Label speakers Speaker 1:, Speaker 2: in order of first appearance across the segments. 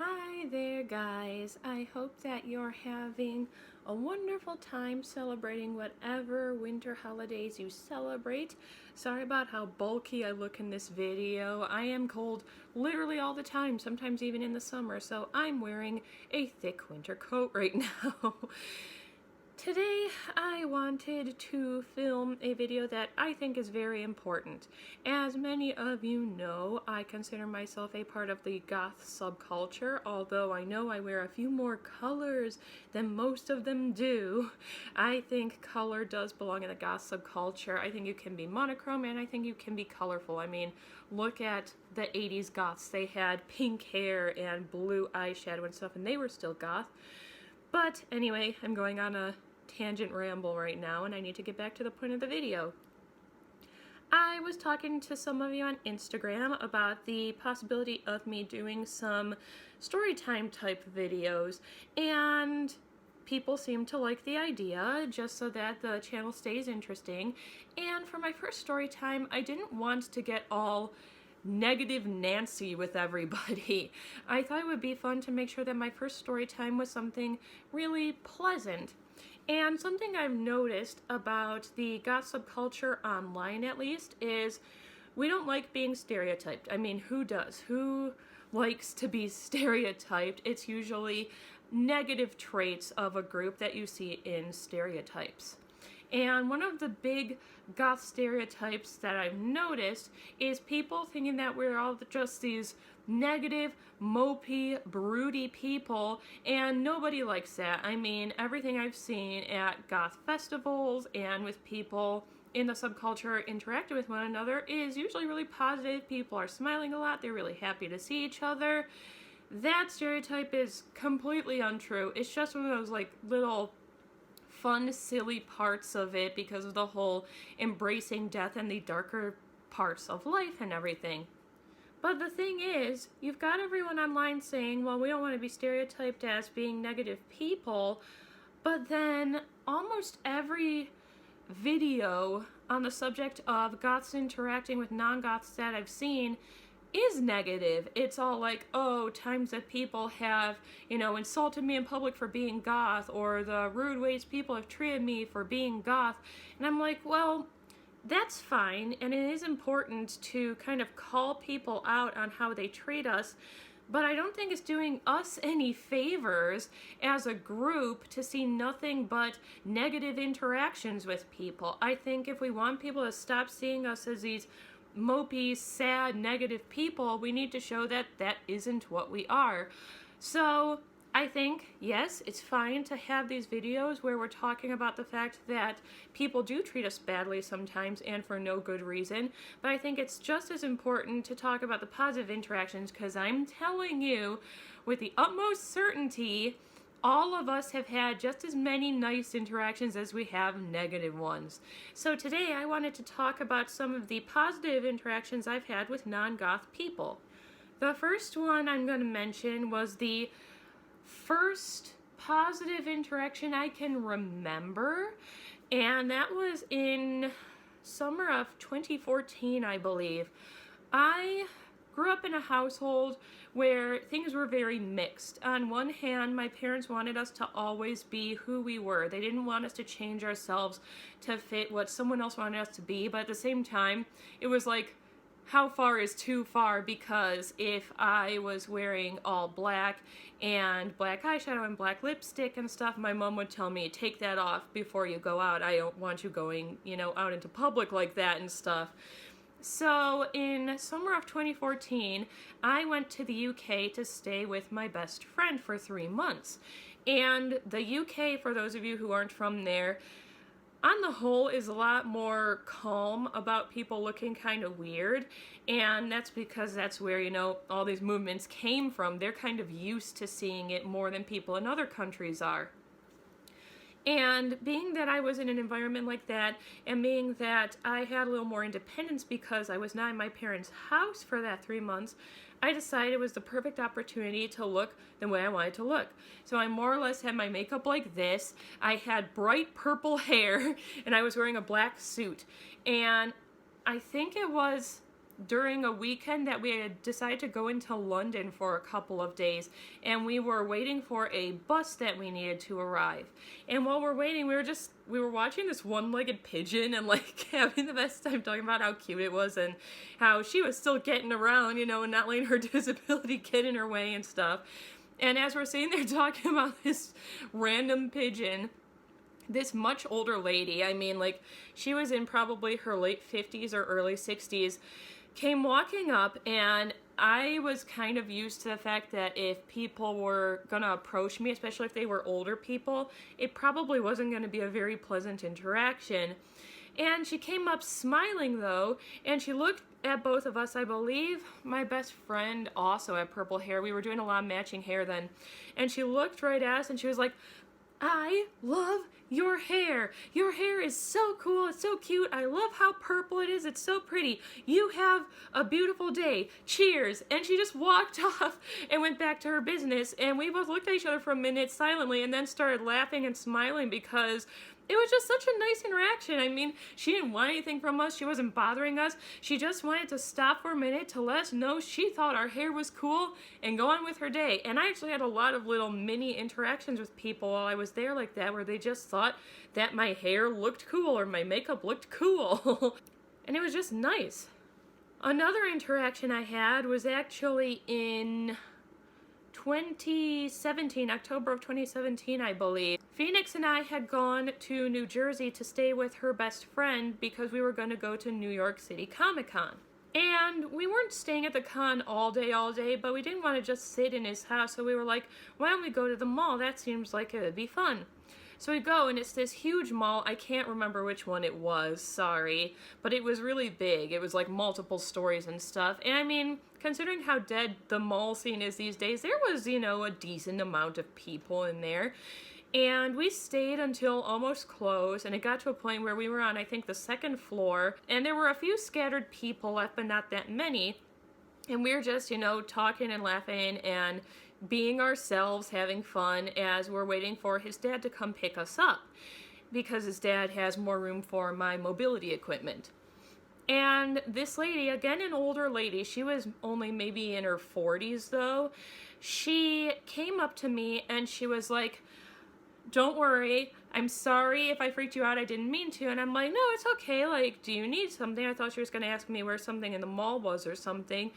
Speaker 1: Hi there, guys. I hope that you're having a wonderful time celebrating whatever winter holidays you celebrate. Sorry about how bulky I look in this video. I am cold literally all the time, sometimes even in the summer, so I'm wearing a thick winter coat right now. Today, I wanted to film a video that I think is very important. As many of you know, I consider myself a part of the goth subculture, although I know I wear a few more colors than most of them do. I think color does belong in the goth subculture. I think you can be monochrome and I think you can be colorful. I mean, look at the 80s goths. They had pink hair and blue eyeshadow and stuff, and they were still goth. But anyway, I'm going on a tangent ramble right now, and I need to get back to the point of the video. I was talking to some of you on Instagram about the possibility of me doing some storytime type videos, and people seem to like the idea just so that the channel stays interesting. And for my first story time, I didn't want to get all negative Nancy with everybody. I thought it would be fun to make sure that my first story time was something really pleasant. And something I've noticed about the goth subculture online, at least, is we don't like being stereotyped. I mean, who does? Who likes to be stereotyped? It's usually negative traits of a group that you see in stereotypes. And one of the big goth stereotypes that I've noticed is people thinking that we're all just these negative, mopey, broody people, and nobody likes that. I mean, everything I've seen at goth festivals and with people in the subculture interacting with one another is usually really positive. People are smiling a lot. They're really happy to see each other. That stereotype is completely untrue. It's just one of those like little fun, silly parts of it because of the whole embracing death and the darker parts of life and everything. But the thing is, you've got everyone online saying, well, we don't want to be stereotyped as being negative people, but then almost every video on the subject of goths interacting with non-goths that I've seen is negative. It's all like, oh, times that people have, insulted me in public for being goth, or the rude ways people have treated me for being goth. And I'm like, well, that's fine, and it is important to kind of call people out on how they treat us, but I don't think it's doing us any favors as a group to see nothing but negative interactions with people. I think if we want people to stop seeing us as these mopey, sad, negative people, we need to show that that isn't what we are. So I think, yes, it's fine to have these videos where we're talking about the fact that people do treat us badly sometimes and for no good reason, but I think it's just as important to talk about the positive interactions, because I'm telling you with the utmost certainty, all of us have had just as many nice interactions as we have negative ones. So today I wanted to talk about some of the positive interactions I've had with non-goth people. The first one I'm going to mention was the first positive interaction I can remember, and that was in summer of 2014, I believe. I grew up in a household where things were very mixed. On one hand, my parents wanted us to always be who we were. They didn't want us to change ourselves to fit what someone else wanted us to be, but at the same time, it was like, how far is too far? Because if I was wearing all black and black eyeshadow and black lipstick and stuff, my mom would tell me, take that off before you go out. I don't want you going, out into public like that and stuff. So in summer of 2014, I went to the UK to stay with my best friend for 3 months. And the UK, for those of you who aren't from there, on the whole is a lot more calm about people looking kind of weird, and that's because that's where, all these movements came from. They're kind of used to seeing it more than people in other countries are. And being that I was in an environment like that, and being that I had a little more independence because I was not in my parents' house for that 3 months, I decided it was the perfect opportunity to look the way I wanted to look. So I more or less had my makeup like this. I had bright purple hair, and I was wearing a black suit. And I think it was during a weekend that we had decided to go into London for a couple of days, and we were waiting for a bus that we needed to arrive. And while we're waiting, we were watching this one-legged pigeon and like having the best time talking about how cute it was and how she was still getting around, you know, and not letting her disability get in her way and stuff. And as we're sitting there talking about this random pigeon, this much older lady, I mean, like, she was in probably her late 50s or early 60s, came walking up, and I was kind of used to the fact that if people were gonna approach me, especially if they were older people, it probably wasn't gonna be a very pleasant interaction. And she came up smiling, though, and she looked at both of us. I believe my best friend also had purple hair. We were doing a lot of matching hair then. And she looked right at us, and she was like, "I love your hair. Your hair is so cool. It's so cute. I love how purple it is. It's so pretty. You have a beautiful day. Cheers." And she just walked off and went back to her business. And we both looked at each other for a minute silently and then started laughing and smiling because it was just such a nice interaction. I mean, she didn't want anything from us. She wasn't bothering us. She just wanted to stop for a minute to let us know she thought our hair was cool and go on with her day. And I actually had a lot of little mini interactions with people while I was there like that, where they just thought that my hair looked cool or my makeup looked cool. And it was just nice. Another interaction I had was actually in 2017, October of 2017, I believe. Phoenix and I had gone to New Jersey to stay with her best friend because we were going to go to New York City Comic Con. And we weren't staying at the con all day, but we didn't want to just sit in his house, so we were like, why don't we go to the mall? That seems like it would be fun. So we go, and it's this huge mall. I can't remember which one it was, sorry, but it was really big. It was like multiple stories and stuff. And I mean, considering how dead the mall scene is these days, there was, you know, a decent amount of people in there. And we stayed until almost close, and it got to a point where we were on, I think, the second floor, and there were a few scattered people left, but not that many. And we were just, you know, talking and laughing and being ourselves, having fun as we're waiting for his dad to come pick us up because his dad has more room for my mobility equipment. And this lady, again an older lady, she was only maybe in her 40s though, she came up to me and she was like, "Don't worry, I'm sorry if I freaked you out, I didn't mean to." And I'm like, "No, it's okay, like, do you need something?" I thought she was going to ask me where something in the mall was or something.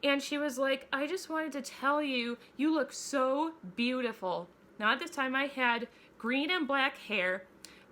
Speaker 1: And she was like, "I just wanted to tell you, you look so beautiful." Now at this time I had green and black hair,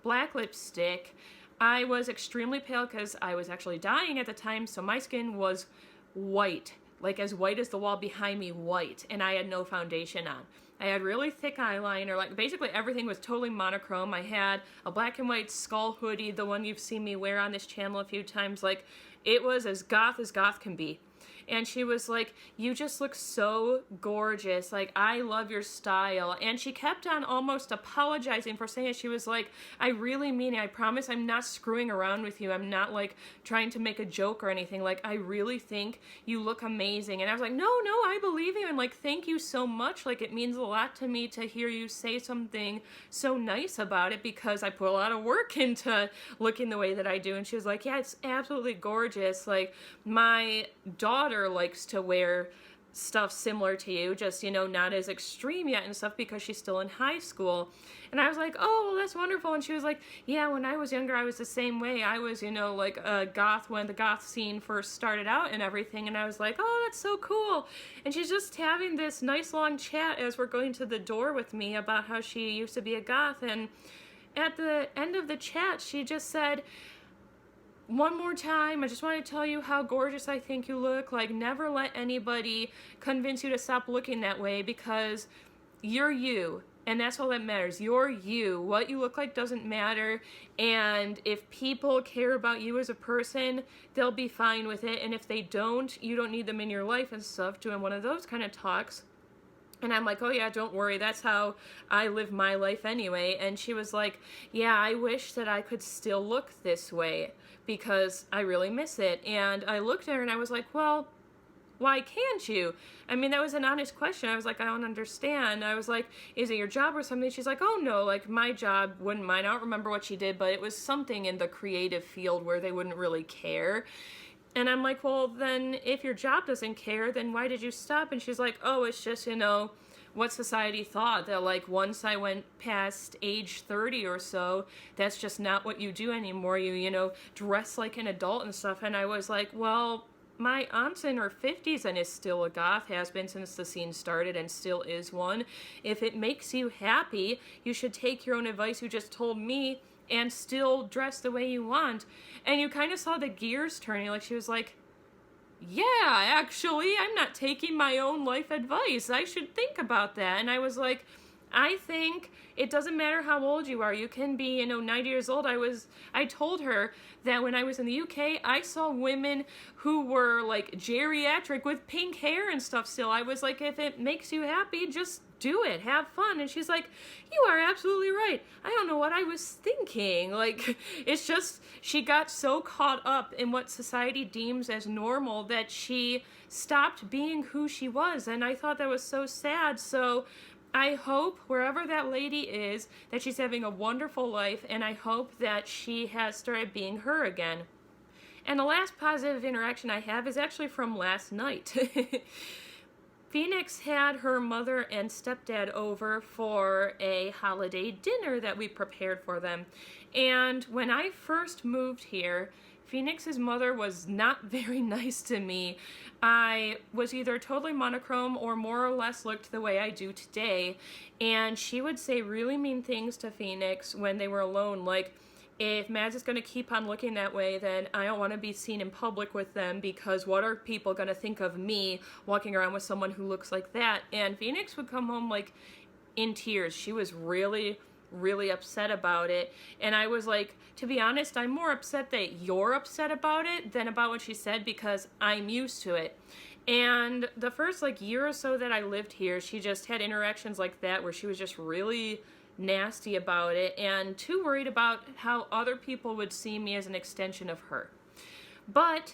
Speaker 1: black lipstick. I was extremely pale because I was actually dying at the time, so my skin was white, like as white as the wall behind me, white, and I had no foundation on. I had really thick eyeliner, like basically everything was totally monochrome. I had a black and white skull hoodie, the one you've seen me wear on this channel a few times, like it was as goth can be. And she was like, "You just look so gorgeous. Like, I love your style." And she kept on almost apologizing for saying it. She was like, "I really mean it. I promise I'm not screwing around with you. I'm not like trying to make a joke or anything. Like, I really think you look amazing." And I was like, no, I believe you. And like, thank you so much. Like, it means a lot to me to hear you say something so nice about it because I put a lot of work into looking the way that I do. And she was like, "Yeah, it's absolutely gorgeous. Like, my daughter likes to wear stuff similar to you, just, you know, not as extreme yet and stuff because she's still in high school." And I was like, "Oh, well, that's wonderful." And she was like, "Yeah, when I was younger, I was the same way. I was, you know, like a goth when the goth scene first started out and everything." And I was like, "Oh, that's so cool." And she's just having this nice long chat as we're going to the door with me about how she used to be a goth. And at the end of the chat, she just said, "One more time, I just want to tell you how gorgeous I think you look. Like, never let anybody convince you to stop looking that way because you're you. And that's all that matters. You're you. What you look like doesn't matter. And if people care about you as a person, they'll be fine with it. And if they don't, you don't need them in your life," and stuff, doing one of those kind of talks. And I'm like, "Oh yeah, don't worry, that's how I live my life anyway." And she was like, "Yeah, I wish that I could still look this way because I really miss it." And I looked at her and I was like, "Well, why can't you?" I mean, that was an honest question. I was like, "I don't understand." I was like, "Is it your job or something?" She's like, "Oh no, like my job, wouldn't mind." I don't remember what she did, but it was something in the creative field where they wouldn't really care. And I'm like, well, then if your job doesn't care, then why did you stop? And she's like, oh, it's just, what society thought that like once I went past age 30 or so, that's just not what you do anymore. You dress like an adult and stuff. And I was like, well, my aunt's in her 50s and is still a goth, has been since the scene started and still is one. If it makes you happy, you should take your own advice you just told me and still dress the way you want. And you kind of saw the gears turning. Like she was like, yeah, actually, I'm not taking my own life advice. I should think about that. And I was like, I think it doesn't matter how old you are. You can be, 90 years old. I told her that when I was in the UK, I saw women who were like geriatric with pink hair and stuff still. I was like, if it makes you happy, just do it. Have fun. And she's like, you are absolutely right. I don't know what I was thinking. Like, it's just, she got so caught up in what society deems as normal that she stopped being who she was. And I thought that was so sad. So I hope wherever that lady is, that she's having a wonderful life, and I hope that she has started being her again. And the last positive interaction I have is actually from last night. Phoenix had her mother and stepdad over for a holiday dinner that we prepared for them. And when I first moved here, Phoenix's mother was not very nice to me. I was either totally monochrome or more or less looked the way I do today. And she would say really mean things to Phoenix when they were alone, like, if Mads is going to keep on looking that way, then I don't want to be seen in public with them, because what are people going to think of me walking around with someone who looks like that? And Phoenix would come home like in tears. She was really, really upset about it. And I was like, to be honest, I'm more upset that you're upset about it than about what she said, because I'm used to it. And the first year or so that I lived here, she just had interactions like that where she was just really nasty about it and too worried about how other people would see me as an extension of her. But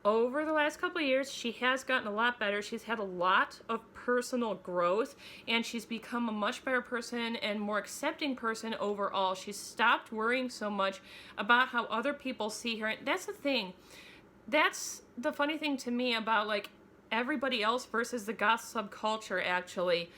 Speaker 1: over the last couple of years, she has gotten a lot better. She's had a lot of personal growth, and she's become a much better person and more accepting person overall. She's stopped worrying so much about how other people see her. And that's the thing. That's the funny thing to me about everybody else versus the goth subculture, actually.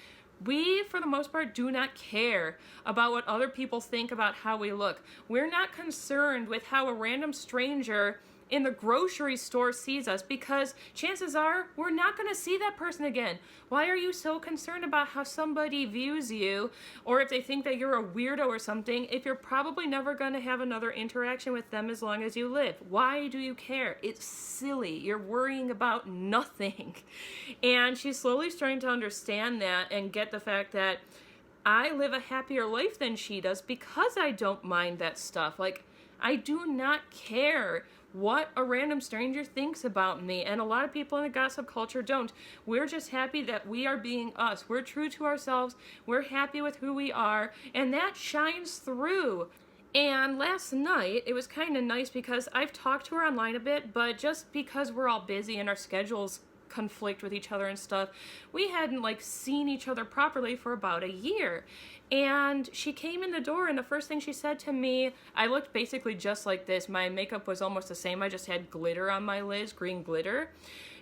Speaker 1: We, for the most part, do not care about what other people think about how we look. We're not concerned with how a random stranger in the grocery store sees us, because chances are we're not going to see that person again. Why are you so concerned about how somebody views you, or if they think that you're a weirdo or something, if you're probably never going to have another interaction with them as long as you live? Why do you care? It's silly. You're worrying about nothing. And she's slowly starting to understand that and get the fact that I live a happier life than she does because I don't mind that stuff. I do not care what a random stranger thinks about me, and a lot of people in the gossip culture don't. We're just happy that we are being us. We're true to ourselves. We're happy with who we are, and that shines through. And last night, it was kind of nice because I've talked to her online a bit, but just because we're all busy and our schedules conflict with each other and stuff, we hadn't seen each other properly for about a year. And she came in the door, and the first thing she said to me, I looked basically just like this. My makeup was almost the same. I just had glitter on my lids, green glitter.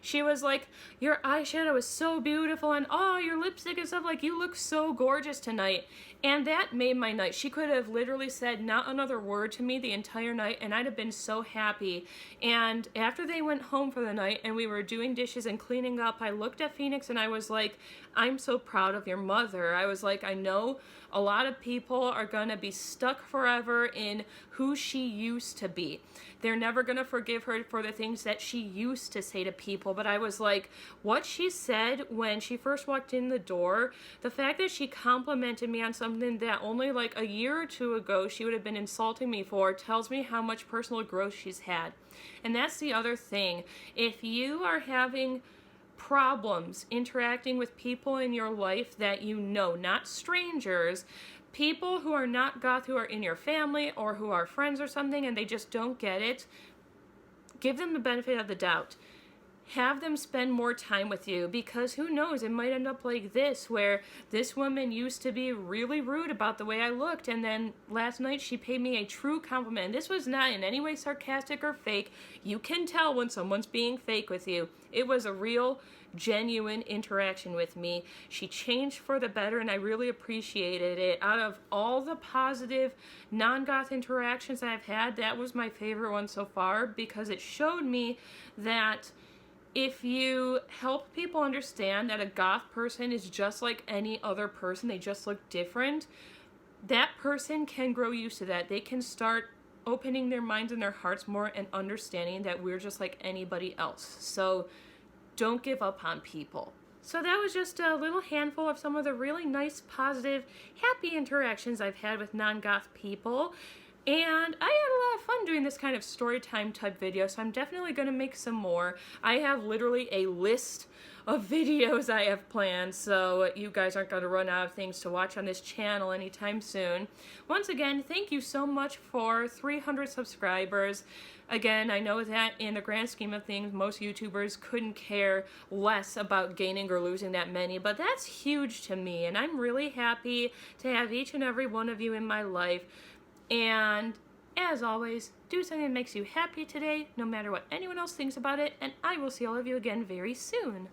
Speaker 1: She was like, your eyeshadow is so beautiful, and oh, your lipstick and stuff, you look so gorgeous tonight. And that made my night. She could have literally said not another word to me the entire night, and I'd have been so happy. And after they went home for the night and we were doing dishes and cleaning up, I looked at Phoenix and I was like, I'm so proud of your mother. I was like, I know a lot of people are gonna be stuck forever in who she used to be. They're never gonna forgive her for the things that she used to say to people. But I was like, what she said when she first walked in the door, the fact that she complimented me on something that only a year or two ago she would have been insulting me for, tells me how much personal growth she's had. And that's the other thing. If you are having problems interacting with people in your life that you know, not strangers, people who are not goth, who are in your family or who are friends or something, and they just don't get it, give them the benefit of the doubt. have them spend more time with you, because who knows, it might end up like this, where this woman used to be really rude about the way I looked, and then last night she paid me a true compliment. And this was not in any way sarcastic or fake. You can tell when someone's being fake with you. It was a real, genuine interaction with me. She changed for the better, and I really appreciated it. Out of all the positive non-goth interactions I've had, that was my favorite one so far, because it showed me that if you help people understand that a goth person is just like any other person, they just look different, that person can grow used to that. They can start opening their minds and their hearts more and understanding that we're just like anybody else. So don't give up on people. So that was just a little handful of some of the really nice, positive, happy interactions I've had with non-goth people. And I had a lot of fun doing this kind of story time type video, so I'm definitely going to make some more. I have literally a list of videos I have planned, so you guys aren't going to run out of things to watch on this channel anytime soon. Once again, thank you so much for 300 subscribers. Again, I know that in the grand scheme of things, most YouTubers couldn't care less about gaining or losing that many, but that's huge to me, and I'm really happy to have each and every one of you in my life. And as always, do something that makes you happy today, no matter what anyone else thinks about it, and I will see all of you again very soon.